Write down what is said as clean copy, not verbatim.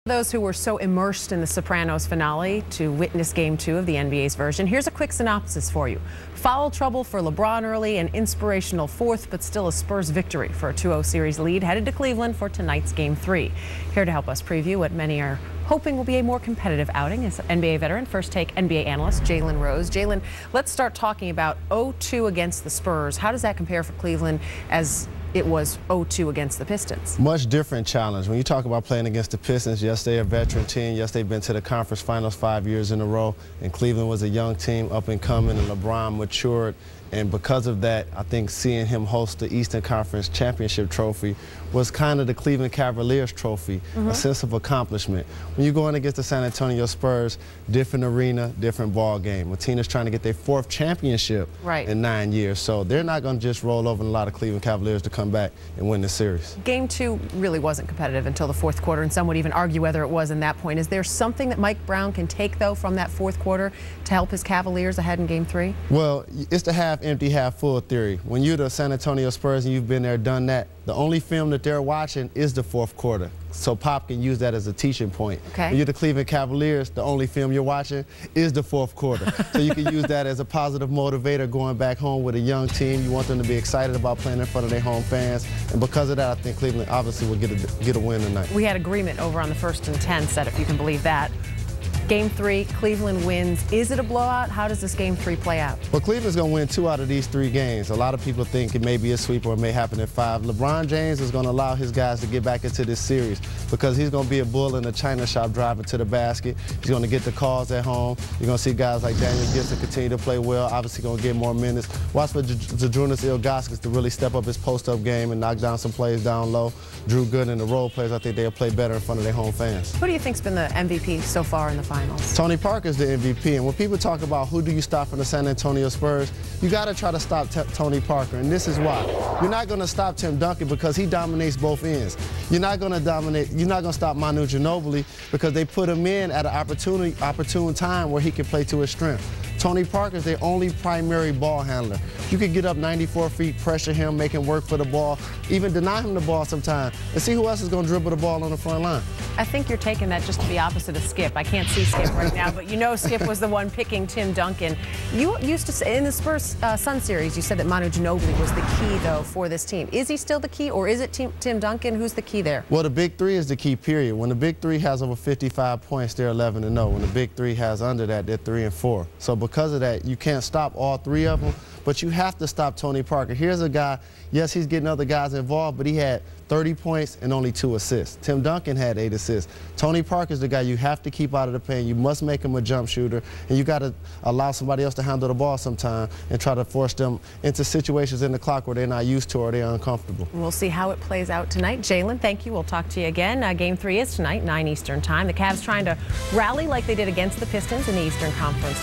Those who were so immersed in the Sopranos finale to witness Game 2 of the NBA's version, here's a quick synopsis for you. Foul trouble for LeBron early, an inspirational fourth, but still a Spurs victory for a 2-0 series lead, headed to Cleveland for tonight's Game 3. Here to help us preview what many are hoping will be a more competitive outing is NBA veteran, First Take NBA analyst Jalen Rose. Jalen, let's start talking about 0-2 against the Spurs. How does that compare for Cleveland as it was 0-2 against the Pistons? Much different challenge. When you talk about playing against the Pistons, yes, they're a veteran team. Yes, they've been to the conference finals 5 years in a row. And Cleveland was a young team, up and coming, and LeBron matured. And because of that, I think seeing him host the Eastern Conference Championship trophy was kind of the Cleveland Cavaliers trophy, a sense of accomplishment. When you're going against the San Antonio Spurs, different arena, different ball game. A team is trying to get their 4th championship in 9 years. So they're not going to just roll over and allow the Cleveland Cavaliers to come back and win the series. Game 2 really wasn't competitive until the 4th quarter, and some would even argue whether it was in that point. Is there something that Mike Brown can take, though, from that 4th quarter to help his Cavaliers ahead in Game 3? Well, it's the half-empty, half-full theory. When you're the San Antonio Spurs and you've been there, done that, the only film that they're watching is the 4th quarter. So Pop can use that as a teaching point. When you're the Cleveland Cavaliers, the only film you're watching is the 4th quarter. So you can use that as a positive motivator going back home with a young team. You want them to be excited about playing in front of their home fans. And because of that, I think Cleveland obviously will get a win tonight. We had agreement over on the 1st and 10 set, if you can believe that. Game 3, Cleveland wins. Is it a blowout? How does this Game 3 play out? Well, Cleveland's going to win 2 out of these 3 games. A lot of people think it may be a sweep or it may happen in 5. LeBron James is going to allow his guys to get back into this series because he's going to be a bull in the china shop driving to the basket. He's going to get the calls at home. You're going to see guys like Daniel Gibson continue to play well, obviously going to get more minutes. Watch for Zydrunas Ilgauskas to really step up his post-up game and knock down some plays down low. Drew Gooden and the role players, I think they'll play better in front of their home fans. Who do you think's been the MVP so far in the finals? Tony Parker's the MVP, and when people talk about who do you stop from the San Antonio Spurs, you got to try to stop Tony Parker, and this is why. You're not going to stop Tim Duncan because he dominates both ends. You're not going to stop Manu Ginobili because they put him in at an opportune time where he can play to his strength. Tony Parker's their only primary ball handler. You could get up 94 feet, pressure him, make him work for the ball, even deny him the ball sometimes, and see who else is going to dribble the ball on the front line. I think you're taking that just to the opposite of Skip. I can't see Skip right now, but you know Skip was the one picking Tim Duncan. You used to say in the Spurs Sun series, you said that Manu Ginobili was the key, though, for this team. Is he still the key, or is it Tim Duncan? Who's the key there? Well, the Big Three is the key, period. When the Big Three has over 55 points, they're 11-0. When the Big Three has under that, they're 3-4. So because of that, you can't stop all 3 of them, but you have to stop Tony Parker. Here's a guy, yes, he's getting other guys involved, but he had 30 points and only 2 assists. Tim Duncan had 8 assists. Tony Parker's the guy you have to keep out of the paint. You must make him a jump shooter, and you got to allow somebody else to handle the ball sometime and try to force them into situations in the clock where they're not used to or they're uncomfortable. We'll see how it plays out tonight. Jalen, thank you. We'll talk to you again. Game 3 is tonight, 9 Eastern time. The Cavs trying to rally like they did against the Pistons in the Eastern Conference.